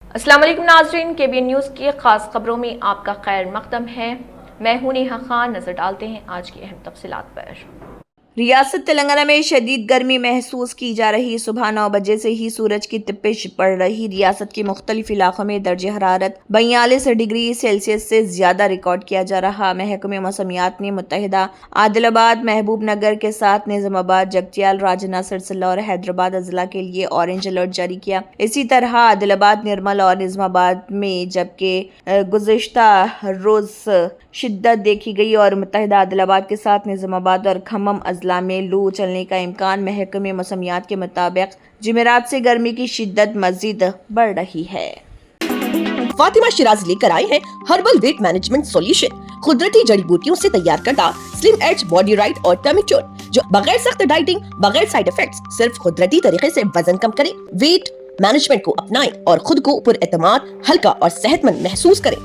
अस्सलाम वालेकुम नाज़रीन, KBN न्यूज़ की खास खबरों में आपका खैर मक़दम है। मैं हूं नेहा खान। नजर डालते हैं आज की अहम तफसीलात पर। रियासत तेलंगाना में शदीद गर्मी महसूस की जा रही। सुबह 9 बजे से ही सूरज की तपिश बढ़ रही। रियासत के मुख्तलिफ इलाकों में दर्ज हरारत 42 डिग्री सेल्सियस से ज्यादा रिकॉर्ड किया जा रहा। महकमे मौसमियात ने मुत्तहिदा आदिलाबाद, महबूब नगर के साथ निजामाबाद, जगतियाल, राजन्ना, सिरसिल्ला और हैदराबाद अजला के लिए ऑरेंज अलर्ट जारी किया। इसी तरह आदिलाबाद, निर्मल और निजामाबाद में जबकि गुज़िश्ता रोज शिद्दत देखी गई और मुत्तहिदा आदिलाबाद के साथ निजामाबाद और खम्मम अजला में लू चलने का इम्कान। महकमे मौसमियात के मुताबिक जुमेरात से गर्मी की शिद्दत मजीद बढ़ रही है। फातिमा शिराज लेकर आए हैं हर्बल वेट मैनेजमेंट सॉल्यूशन, कुदरती जड़ी बूटियों से तैयार करता स्लिम एज बॉडी राइट और टमी टोन, जो बगैर सख्त डाइटिंग, बगैर साइड इफेक्ट्स, सिर्फ कुदरती तरीके से वजन कम करे। वेट मैनेजमेंट को अपनाएं और खुद को पुरएतमाद, हल्का और सेहतमंद महसूस करें।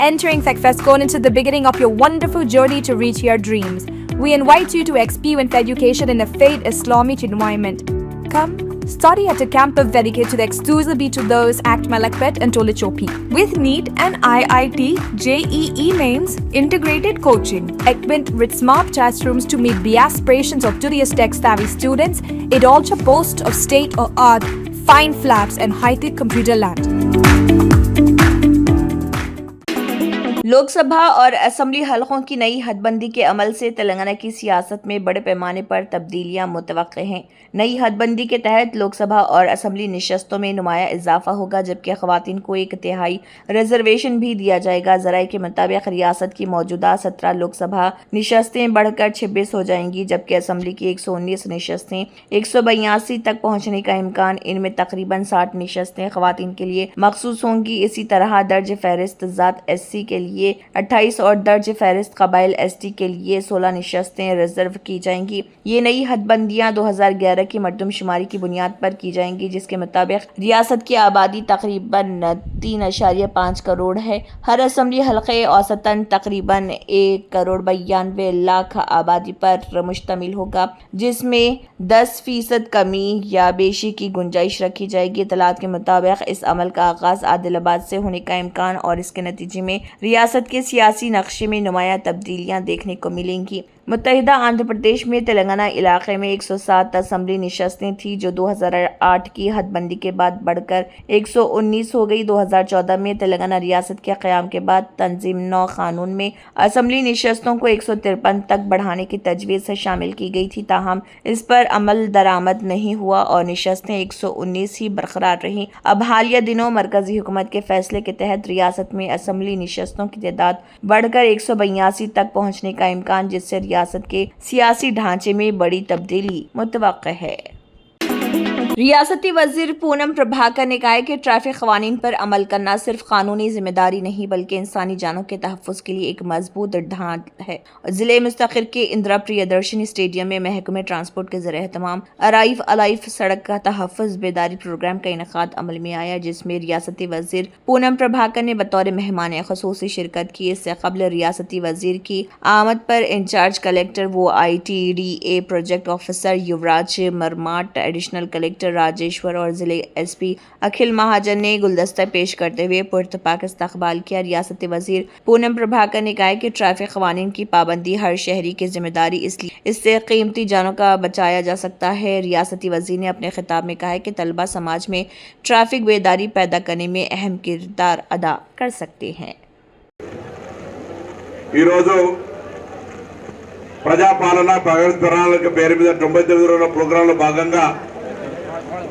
Entering Secfescon into the beginning of your wonderful journey to reach your dreams. We invite you to experience education in a faith Islamic environment. Come, study at a campus dedicated exclusively to those at Malakpet and Tolichopi. With NEET and IIT, JEE mains, integrated coaching, equipped with smart classrooms to meet the aspirations of today's tech-savvy students, it also boasts of state-of-art, fine flats and high-tech computer lab. Lok Sabha और assembly हलकों की नई हदबंदी के अमल से तेलंगाना की सियासत में बड़े पैमाने पर तब्दीलियां मुतवक्के हैं। नई हदबंदी के तहत लोकसभा और असम्बली निशस्तों में नुमाया इजाफा होगा, जबकि ख़वातीन को 1/3 रिजर्वेशन भी दिया जाएगा। ज़राए के मुताबिक रियासत की मौजूदा 17 लोकसभा निशस्तें बढ़कर 26 हो जाएंगी, जबकि असम्बली की 119 निशस्तें 182 तक पहुँचने का इम्कान। इनमें तकरीबन 60 निशस्तें ख़वातीन के लिए मखसूस होंगी। इसी तरह दर्ज फहरिस्त ज़ात SC के लिए 28 और दर्ज फहरिस्त कबाइल ST के लिए 16 निशस्तें रिजर्व की जाएंगी। ये नई हदबंदियां 2011 की मरदमशुमारी की बुनियाद पर की जाएंगी, जिसके मुताबिक रियासत की आबादी तकरीबन 3.5 करोड़ है। हर असम्बली हलक़े औसतन तकरीबन 1,92,00,000 आबादी पर मुश्तमिल होगा, जिसमें 10% कमी या बेशी की गुंजाइश रखी जाएगी। इतलात के मुताबिक इस अमल का आगाज आदिलाबाद से होने का इम्कान और इसके नतीजे में रियासत के सियासी नक्शे में नुमाया तब्दीलियां देखने को मिलेंगी। मुत्तहिदा आंध्र प्रदेश में तेलंगाना इलाके में 107 असम्बली निशस्तें थी, जो 2008 की हदबंदी के बाद बढ़कर 119 हो गई। 2014 में तेलंगाना रियासत के क़याम के बाद तंजीम 9 कानून में असम्बली निशस्तों को 153 तक बढ़ाने की तजवीज़ से शामिल की गई थी, ताहम इस पर अमल दरामद नहीं हुआ और निशस्तें 119 ही बरकरार रहीं। अब हालिया दिनों मरकजी हुकूमत के फैसले के तहत रियासत में असम्बली निशस्तों की तादाद बढ़कर 182 तक पहुँचने का इम्कान, जिससे रियासत के सियासी ढांचे में बड़ी तब्दीली मुतवक्के है। रियासती वजीर पूनम प्रभाकर ने कहा है कि ट्रैफिक कवानीन पर अमल करना सिर्फ कानूनी जिम्मेदारी नहीं बल्कि इंसानी जानों के तहफ़्फ़ुज़ के लिए एक मजबूत ढाल है। ज़िले मुस्तक़िर के इंदिरा प्रियदर्शनी स्टेडियम में महकमे ट्रांसपोर्ट के ज़रिए तमाम अराइफ अलाइफ सड़क का तहफ़्फ़ुज़ बेदारी प्रोग्राम का इनेकाद अमल में आया, जिसमें रियासती वजीर पूनम प्रभाकर ने बतौर मेहमान ख़ुसूसी शिरकत की। इससे कबल रियासती वजीर की आमद पर incharge collector ITDA project officer Yuvraj Marmat, additional collector Rajeshwar और जिले SP अखिल महाजन ने गुलदस्ता पेश करते हुए पुरतपाक इस्तकबाल किया। रियासती वजीर पूनम प्रभाकर ने कहा कि ट्रैफिक कवानीन की पाबंदी हर शहरी की जिम्मेदारी, इसलिए इससे कीमती जानों का बचाया जा सकता है। रियासती वजीर ने अपने खिताब में कहा कि तलबा समाज में ट्रैफिक बेदारी पैदा करने में अहम किरदार अदा कर सकते हैं। ప్రజాపాలన ప్రణాళిక పేరు మీద 99 రోజుల ప్రోగ్రాంలో భాగంగా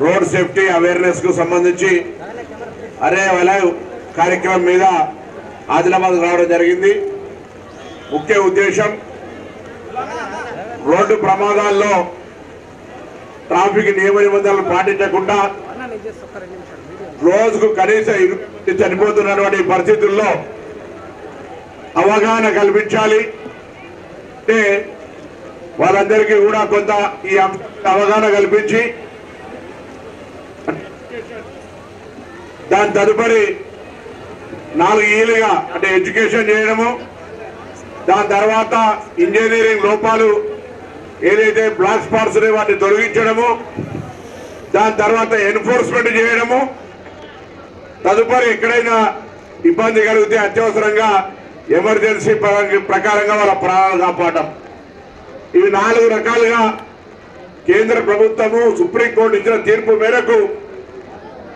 రోడ్ సేఫ్టీ అవేర్నెస్ కు సంబంధించి అరే లైవ్ కార్యక్రమం మీద ఆదిలాబాద్ రావడం జరిగింది. ముఖ్య ఉద్దేశం రోడ్డు ప్రమాదాల్లో ట్రాఫిక్ నియమ నిబంధనలు పాటించకుండా రోజుకు కనీసం 20 చనిపోతున్నటువంటి పరిస్థితుల్లో అవగాహన కల్పించాలి. వాళ్ళందరికీ కూడా కొంత ఈ అవగాహన కల్పించి దాని తదుపరి 4 ఏళ్ళుగా అంటే ఎడ్యుకేషన్ చేయడము, దాని తర్వాత ఇంజనీరింగ్ లోపాలు ఏదైతే బ్లాక్ స్పాట్స్ వాటిని తొలగించడము, దాని తర్వాత ఎన్ఫోర్స్మెంట్ చేయడము, తదుపరి ఎక్కడైనా ఇబ్బంది కలిగితే అత్యవసరంగా ఎమర్జెన్సీ ప్రకారంగా వాళ్ళ ప్రాణాలు కాపాడటం. ఇవి 4 రకాలుగా కేంద్ర ప్రభుత్వము సుప్రీంకోర్టు ఇచ్చిన తీర్పు మేరకు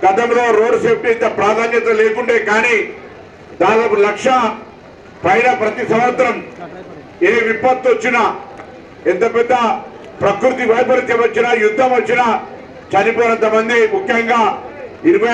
గతంలో రోడ్ సేఫ్టీ ఇంత ప్రాధాన్యత లేకుండే, కానీ దాదాపు 1,00,000 పైన ప్రతి సంవత్సరం ఏ విపత్తు వచ్చినా, ఎంత పెద్ద ప్రకృతి వైపరీత్యం వచ్చినా, యుద్ధం వచ్చినా చనిపోయినంత మంది, ముఖ్యంగా 20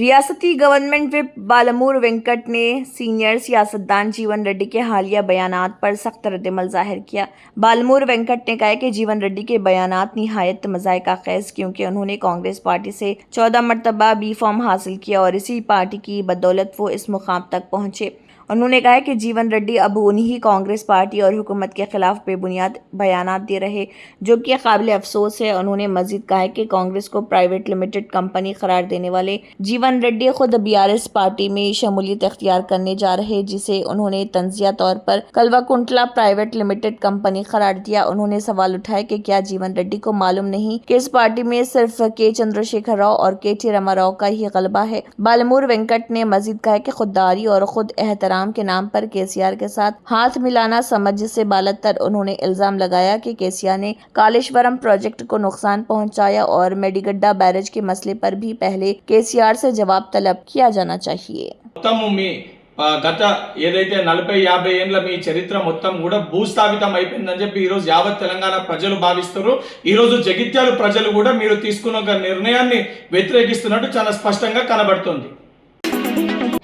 रियासती गवर्नमेंट विप बालमूर वेंकट ने सीनियर सियासतदान जीवन रेड्डी के हालिया बयानात पर सख्त रद्दमल जाहिर किया। बालमूर वेंकट ने कहा कि जीवन रेड्डी के बयानात निहायत मज़ाइका खेज, क्योंकि उन्होंने कांग्रेस पार्टी से 14 मरतबा बी फॉर्म हासिल किया और इसी पार्टी की बदौलत वो इस मुकाम तक पहुंचे। उन्होंने कहा कि जीवन रेड्डी अब उन्हीं कांग्रेस पार्टी और हुकूमत के खिलाफ बेबुनियाद बयानात दे रहे, जो कि काबिल अफसोस है। उन्होंने मजीद कहा कि कांग्रेस को प्राइवेट लिमिटेड कंपनी करार देने वाले जीवन रेड्डी खुद बीआरएस पार्टी में शमूलियत इख्तियार करने जा रहे, जिसे उन्होंने तंजिया तौर पर कलवाकुंटला प्राइवेट लिमिटेड कंपनी करार दिया। उन्होंने सवाल उठाया कि क्या जीवन रेड्डी को मालूम नहीं कि इस पार्टी में सिर्फ के चंद्रशेखर राव और के रामाराव का ही गलबा है। बालमूर वेंकट ने मजीद कहा कि खुददारी और खुद एहतराम के नाम पर केसीआर के साथ हाथ मिलाना समझ से बालतर। उन्होंने इल्जाम लगाया कि केसीआर ने कालेश्वरम प्रोजेक्ट को नुकसान पहुंचाया और मेडिगड्डा बैरेज के मसले पर भी पहले केसीआर से जवाब तलब किया जाना चाहिए। గత ఏదైతే 40-50 ఏళ్ల మీ చరిత్ర మొత్తం కూడా భూస్థాపితం అయిపోయిందని చెప్పి ఈ రోజు యావత్ తెలంగాణ ప్రజలు భావిస్తారు. ఈ రోజు జగిత్యాల ప్రజలు కూడా మీరు తీసుకున్న ఒక నిర్ణయాన్ని వ్యతిరేకిస్తున్నట్టు చాలా స్పష్టంగా కనబడుతుంది.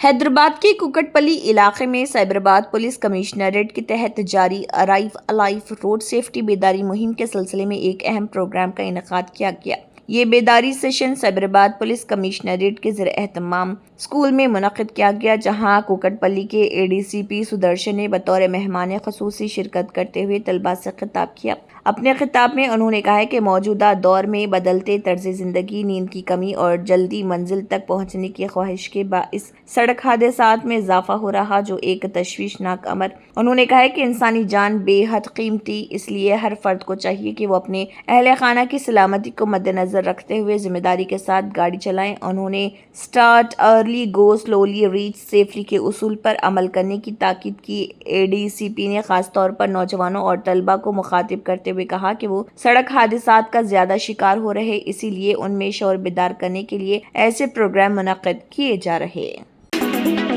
हैदराबाद के कुकटपल्ली इलाके में साइबराबाद पुलिस कमिश्नरेट के तहत जारी अराइव अलाइव रोड सेफ्टी बेदारी मुहिम के सिलसिले में एक अहम प्रोग्राम का इनेकाद किया गया। ये बेदारी सेशन साइबराबाद पुलिस कमिश्नरेट के ज़रिए एहतमाम स्कूल में मुनक़िद किया गया, जहां कुकटपल्ली के एडीसीपी सुदर्शन ने बतौर मेहमान ख़ुसूसी शिरकत करते हुए तलबा से खिताब किया। अपने खिताब में उन्होंने कहा है कि मौजूदा दौर में बदलते तर्ज ज़िंदगी, नींद की कमी और जल्दी मंजिल तक पहुंचने की ख्वाहिश के बाइस सड़क हादसात में इजाफा हो रहा, जो एक तशवीशनाक अमर। उन्होंने कहा है कि इंसानी जान बेहद कीमती, इसलिए हर फर्द को चाहिए कि वो अपने अहल खाना की सलामती को मद्देनज़र रखते हुए जिम्मेदारी के साथ गाड़ी चलाएं। उन्होंने स्टार्ट अर्ली गो स्लोली रीच सेफली के उसूल पर अमल करने की ताकीद की। एडीसीपी ने खास तौर पर नौजवानों और तलबा को मुखातिब करते हुए कहा कि वो सड़क हादसात का ज्यादा शिकार हो रहे, इसीलिए उनमें शौर बेदार करने के लिए ऐसे प्रोग्राम मुनक़्क़िद किए जा रहे।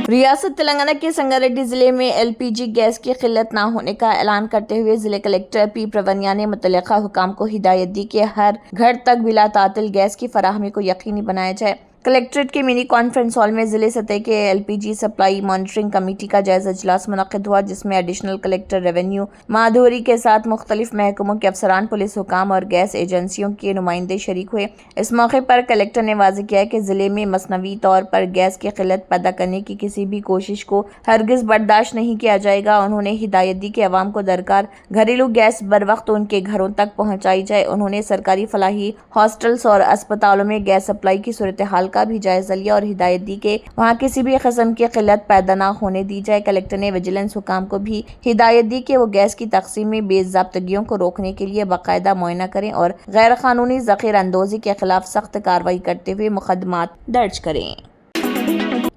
रियासत तेलंगाना के संगारेड्डी जिले में एलपीजी गैस की किल्लत न होने का ऐलान करते हुए जिले कलेक्टर पी प्रवन्या ने मुतल्लिका हुकाम को हिदायत दी कि हर घर तक बिला तातिल गैस की फराहमी को यकीनी बनाया जाए। कलेक्ट्रेट के मिनी कॉन्फ्रेंस हॉल में जिले सतह के एलपीजी सप्लाई मॉनिटरिंग कमेटी का जायजा इजलास मुनक़्क़िद हुआ, जिसमें एडिशनल कलेक्टर रेवेन्यू माधुरी के साथ मुख्तलिफ महकमों के अफसरान, पुलिस हुकाम और गैस एजेंसियों के नुमाइंदे शरीक हुए। इस मौके पर कलेक्टर ने वाज़ेह किया कि जिले में मसनवी तौर पर गैस की किल्लत पैदा करने की किसी भी कोशिश को हरगिज़ बर्दाश्त नहीं किया जाएगा। उन्होंने हिदायत दी कि अवाम को दरकार घरेलू गैस बर वक्त उनके घरों तक पहुँचाई जाए। उन्होंने सरकारी फलाही हॉस्टल्स और अस्पतालों में गैस सप्लाई की सूरत हाल का भी जायजा लिया और हिदायत दी कि वहां किसी भी किस्म की किल्लत पैदा ना होने दी जाए। कलेक्टर ने विजिलेंस हुकाम को भी हिदायत दी कि वो गैस की तकसीम में बेज़ाब्तगियों को रोकने के लिए बाकायदा मुआयना करें और गैर कानूनी ज़ख़ीरा अंदोज़ी के खिलाफ सख्त कार्रवाई करते हुए मुकदमात दर्ज करें।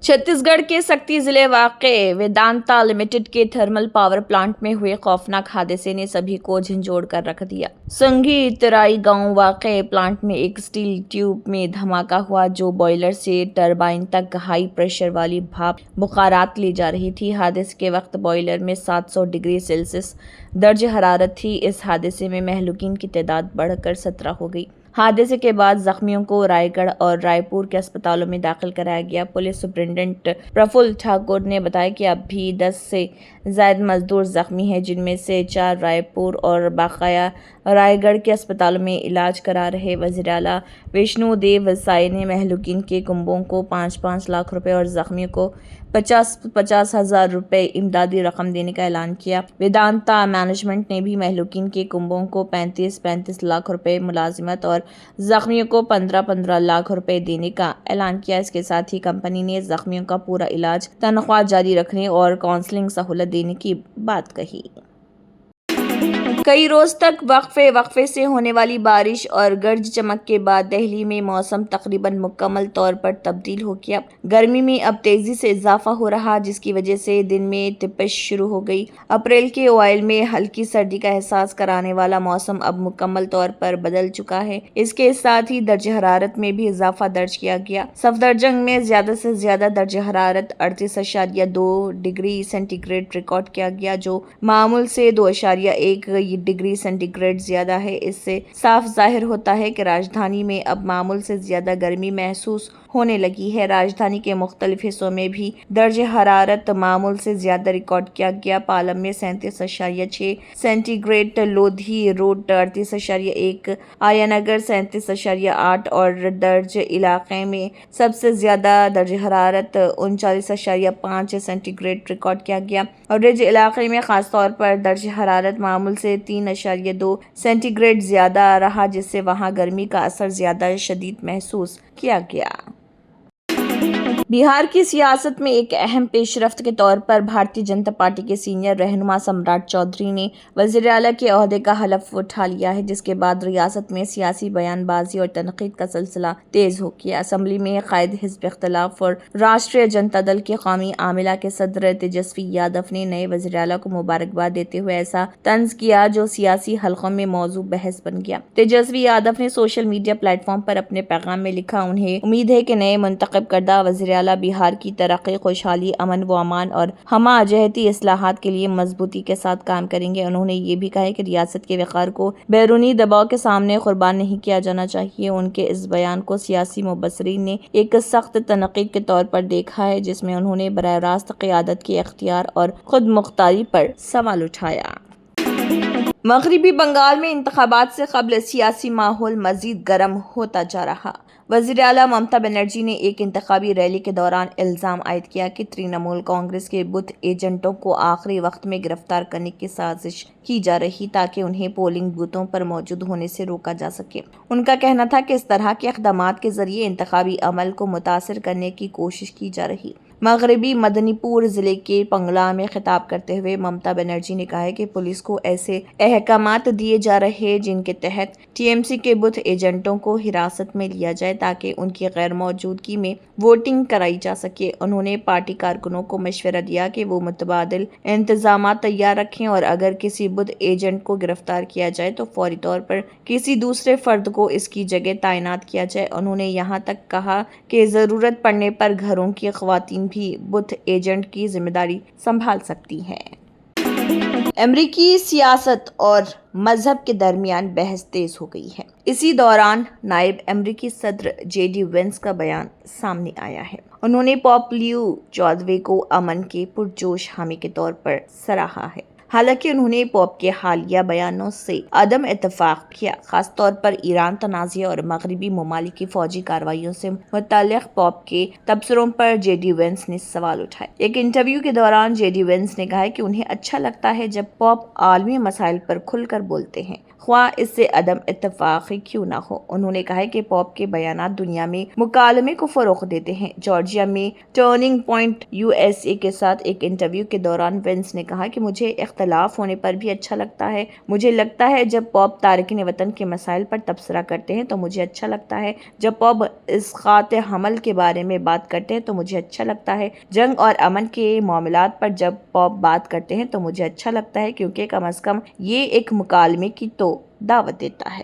छत्तीसगढ़ के सक्ती जिले वाक़े वेदांता लिमिटेड के थर्मल पावर प्लांट में हुए खौफनाक हादसे ने सभी को झंझोड़ कर रख दिया। संघी तराई गांव वाक़े प्लांट में एक स्टील ट्यूब में धमाका हुआ, जो बॉयलर से टरबाइन तक हाई प्रेशर वाली भाप बुखारात ले जा रही थी। हादसे के वक्त बॉयलर में 700 डिग्री सेल्सियस दर्ज हरारत थी। इस हादसे में महलूकीन की तादाद बढ़कर 17 हो गई। हादसे के बाद जख्मियों को रायगढ़ और रायपुर के अस्पतालों में दाखिल कराया गया। पुलिस सुपरिटेंडेंट प्रफुल्ल ठाकुर ने बताया कि अब भी 10 से ज़ायद मजदूर जख्मी हैं, जिनमें से 4 रायपुर और बाकाया रायगढ़ के अस्पतालों में इलाज करा रहे। वज़ीर आला विष्णु देव साय ने महलूकीन के कुंबों को 5-5 लाख रुपए और जख्मियों को 50-50 हज़ार रुपए इमदादी रकम देने का ऐलान किया। वेदांता मैनेजमेंट ने भी महलूकीन के कुंबों को 35-35 लाख रुपए मुलाजिमत और जख्मियों को 15-15 लाख रुपए देने का ऐलान किया। इसके साथ ही कंपनी ने जख्मियों का पूरा इलाज तनख्वाह जारी रखने और काउंसलिंग सहूलत देने की बात कही। कई रोज तक वक्फे से होने वाली बारिश और गर्ज चमक के बाद दिल्ली में मौसम तकरीबन मुकम्मल तौर पर तब्दील हो गया। गर्मी में अब तेजी से इजाफा हो रहा, जिसकी वजह से दिन में तिपिश शुरू हो गई। अप्रैल के ओवाइल में हल्की सर्दी का एहसास कराने वाला मौसम अब मुकम्मल तौर पर बदल चुका है। इसके साथ ही दर्ज हरारत में भी इजाफा दर्ज किया गया। सफदरजंग में ज्यादा से ज्यादा दर्ज हरारत 38.2 डिग्री सेंटीग्रेड रिकॉर्ड किया गया, जो मामूल से 2.1 डिग्री सेंटीग्रेड ज्यादा है। इससे साफ जाहिर होता है कि राजधानी में अब मामूल से ज्यादा गर्मी महसूस होने लगी है। राजधानी के मुख्तलिफ हिस्सों में भी दर्ज हरारत मामूल से ज्यादा रिकॉर्ड किया गया। पालम में 37.6 सेंटीग्रेड, लोधी रोड 38.1, आयानगर 37.8 और दर्ज इलाके में सबसे ज्यादा दर्ज हरारत 39.5 सेंटीग्रेड रिकॉर्ड किया गया और रिज इलाके में खासतौर पर दर्ज हरारत मामूल से 3.2 सेंटीग्रेड ज्यादा रहा, जिससे वहां गर्मी का असर ज्यादा शदीद महसूस किया गया। बिहार की सियासत में एक अहम पेशरफ्त के तौर पर भारतीय जनता पार्टी के सीनियर रहनुमा सम्राट चौधरी ने वज़ीर आला के ओहदे का हलफ उठा लिया है, जिसके बाद रियासत में सियासी बयानबाजी और तनकीद का सिलसिला तेज हो गया। असम्बली में कायद हिज़्ब इख्तिलाफ और राष्ट्रीय जनता दल के कौमी आमिला के सदर तेजस्वी यादव ने नए वज़ीर आला को मुबारकबाद देते हुए ऐसा तंज किया जो सियासी हलकों में मौजू बहस बन गया। तेजस्वी यादव ने सोशल मीडिया प्लेटफॉर्म पर अपने पैगाम में लिखा, उन्हें उम्मीद है कि नए मुंतखब करदा वज़ीर आला बिहार की तरक्की, खुशहाली, अमन व अमान और हमाजहती इस्लाहात के लिए मजबूती के साथ काम करेंगे। उन्होंने ये भी कहा कि रियासत के वक़ार को बैरूनी दबाव के सामने कुर्बान नहीं किया जाना चाहिए। उनके इस बयान को सियासी मुबस्सरीन ने एक सख्त तनकीद के तौर पर देखा है, जिसमें उन्होंने बराह रास्त क़यादत के इख्तियार और खुद मुख्तारी पर सवाल उठाया। मगरबी बंगाल में इंतखाबात से कबल सियासी माहौल मजीद गर्म होता जा रहा। वज़ीर आला ममता बनर्जी ने एक इंतखाबी रैली के दौरान इल्ज़ाम आयद किया कि तृणमूल कांग्रेस के बूथ एजेंटों को आखिरी वक्त में गिरफ्तार करने की साजिश की जा रही ताकि उन्हें पोलिंग बूथों पर मौजूद होने से रोका जा सके। उनका कहना था कि इस तरह के इक़दामात के जरिए इंतखाबी अमल को मुतासिर करने की कोशिश की जा रही। मगरबी मदनीपुर जिले के पंगला में खिताब करते हुए ममता बनर्जी ने कहा है कि पुलिस को ऐसे अहकामात दिए जा रहे हैं जिनके तहत टीएमसी के बूथ एजेंटों को हिरासत में लिया जाए ताकि उनकी गैर मौजूदगी में वोटिंग कराई जा सके। उन्होंने पार्टी कारकुनों को मशवरा दिया कि वो मुतबादिल इंतजाम तैयार रखें और अगर किसी बूथ एजेंट को गिरफ्तार किया जाए तो फौरी तौर पर किसी दूसरे फर्द को इसकी जगह तैनात किया जाए। उन्होंने यहाँ तक कहा कि ज़रूरत पड़ने पर घरों की ख़वातीन भी बूथ एजेंट की जिम्मेदारी संभाल सकती हैं। अमेरिकी सियासत और मजहब के दरमियान बहस तेज हो गई है। इसी दौरान नायब अमेरिकी सदर जेडी वेंस का बयान सामने आया है। उन्होंने पॉप लियो 14वें को अमन के पुरजोश हामी के तौर पर सराहा है। हालांकि उन्होंने पॉप के हालिया बयानों से अदम इत्तेफाक किया, खासतौर पर ईरान तनाज़ा और मगरबी ममालिक की फौजी कार्रवाइयों से मुताल्लिक़ पॉप के तबसरों पर जेडी वेंस ने सवाल उठाए। एक इंटरव्यू के दौरान जेडी वेंस ने कहा कि उन्हें अच्छा लगता है जब पॉप आलमी मसाइल पर खुलकर बोलते हैं, ख्वाह इससे अदम इत्तेफाक क्यों ना हो। उन्होंने कहा कि पॉप के बयानात दुनिया में मुकालमे को फ़रोग़ देते हैं। जॉर्जिया में टर्निंग पॉइंट USA के साथ एक इंटरव्यू के दौरान वेंस ने कहा कि मुझे इख्तलाफ होने पर भी अच्छा लगता है। मुझे लगता है जब पॉप तारिकीन वतन के मसाइल पर तबसरा करते हैं तो मुझे अच्छा लगता है। जब पॉप इसक़ात हमल के बारे में बात करते हैं तो मुझे अच्छा लगता है। जंग और अमन के मामलात पर जब पॉप बात करते हैं तो मुझे अच्छा लगता है, क्योंकि कम अज़ कम ये एक मुकालमे की तो दावत देता है।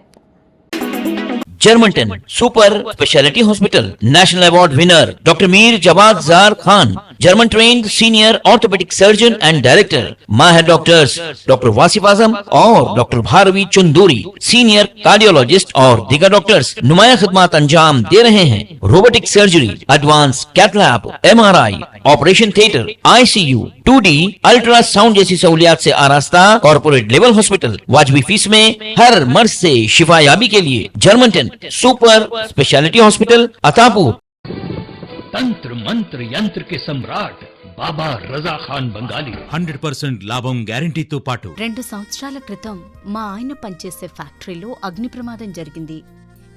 Germanton super speciality hospital national award winner doctor Mir Jawad Jar Khan, German trained senior orthopaedic surgeon and director, माहिर डॉक्टर्स डॉक्टर वासिफ आजम और doctor Bharvi Chanduri, senior cardiologist और दीगर डॉक्टर्स नुमाया खिदमत अंजाम दे रहे हैं। Robotic surgery, advance cath lab, MRI, operation theatre, ICU, 2D ultrasound जैसी सहूलियात से आरास्ता कॉर्पोरेट लेवल हॉस्पिटल, वाजबी फीस में हर मर्ज से शिफायाबी के लिए Germanton super speciality hospital Attapur. तंत्र मंत्र यंत्र के सम्राट బాబా రజా ఖాన్ బంగాలి 100% లాభం గ్యారెంటీతో పాటు 2 సంవత్సరాల క్రితం మా ఆయన పనిచేసే ఫ్యాక్టరీలో అగ్ని ప్రమాదం జరిగింది.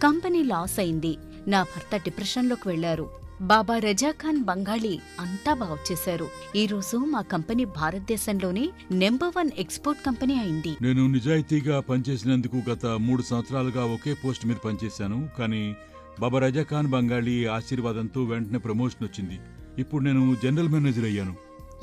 కంపెనీ లాస్ అయింది. నా భర్త డిప్రెషన్లోకి వెళ్లారు. బాబా రజాఖాన్ బంగాళీ అంతా బాగు చేశారు. ఈ రోజు మా కంపెనీ భారతదేశంలోనే #1 ఎక్స్పోర్ట్ కంపెనీ అయింది. నేను నిజాయితీగా పనిచేసినందుకు గత 3 సంవత్సరాలుగా ఒకే పోస్ట్ మీద పనిచేశాను. కానీ బాబా రజాఖాన్ బంగాళీ ఆశీర్వాదంతో వెంటనే ప్రమోషన్ వచ్చింది. ఇప్పుడు నేను జనరల్ మేనేజర్ అయ్యాను.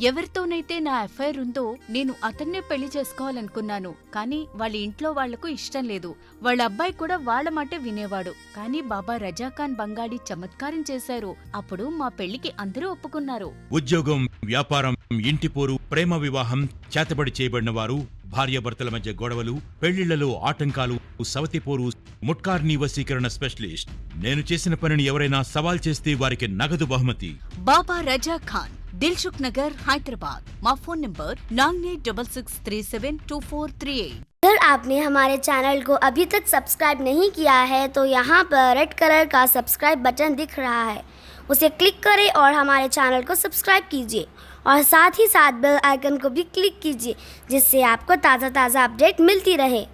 ఎవరితోనైతే నా ఎఫ్ఐఆర్ ఉందో నేను అతన్నే పెళ్లి చేసుకోవాలనుకున్నాను. కానీ వాళ్ళ ఇంట్లో వాళ్లకు ఇష్టం లేదు. వాళ్ళ అబ్బాయి కూడా వాళ్ళ మాటే వినేవాడు. కానీ బాబా రజాఖాన్ బంగాళీ చమత్కారం చేశారు. అప్పుడు మా పెళ్లికి అందరూ ఒప్పుకున్నారు. ఉద్యోగం, వ్యాపారం, ఇంటి పోరు, ప్రేమ వివాహం, చేతబడి చేయబడిన వారు, భార్యాభర్తల మధ్య గొడవలు, పెళ్లిళ్లలో ఆటంకాలు, సవతిపోరు, ముట్కార్నీ వశీకరణ స్పెషలిస్ట్. నేను చేసిన పనిని ఎవరైనా సవాల్ చేస్తే వారికి నగదు బహుమతి. బాబా రజాఖాన్, दिलसुख नगर, हैदराबाद। माँ फोन नंबर 9866372438। अगर आपने हमारे चैनल को अभी तक सब्सक्राइब नहीं किया है तो यहाँ पर रेड कलर का सब्सक्राइब बटन दिख रहा है, उसे क्लिक करें और हमारे चैनल को सब्सक्राइब कीजिए और साथ ही साथ बेल आइकन को भी क्लिक कीजिए, जिससे आपको ताज़ा अपडेट मिलती रहे।